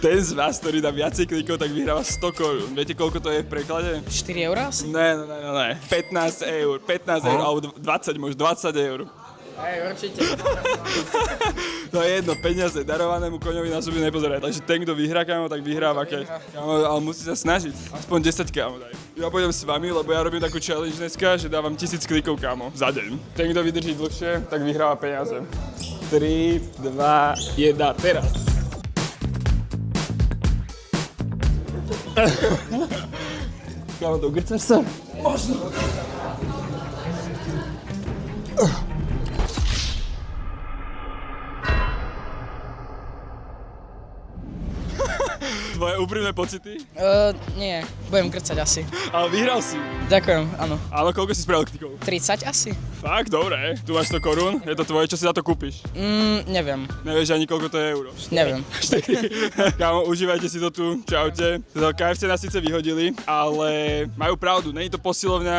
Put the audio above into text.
Ten z vás, ktorý dá viacej klikov, tak vyhráva 100 korún. Viete, koľko to je v preklade? 4 eurá asi? Ne. 15 eur, alebo 20, možno 20 eur. Hej, určite. To je jedno, peniaze darovanému koňovi na zuby nepozeraj. Takže ten, kto vyhrá, kámo, tak vyhráva keď. Kámo, ale musí sa snažiť. Aspoň 10, kámo, daj. Ja pôjdem s vami, lebo ja robím takú challenge dneska, že dávam 1000 klikov, kámo, za deň. Ten, kto vydrží dlhšie, tak vyhráva peniaze. 3, 2, 1, teraz. Kámo, dogrcaš sa? Možno. Tvoje úprimné pocity? Nie, budem grcať asi. Ale vyhral si. Ďakujem, áno. Áno, koľko si spravil klikov? 30 asi? Fakt, dobre. Tu máš 100 korún, je to tvoje, čo si za to kúpiš? Neviem, Nevieš ani koľko to je euro. neviem. Kámo, užívajte si to tu, čaute. KFC nás síce vyhodili, ale majú pravdu, není to posilovňa,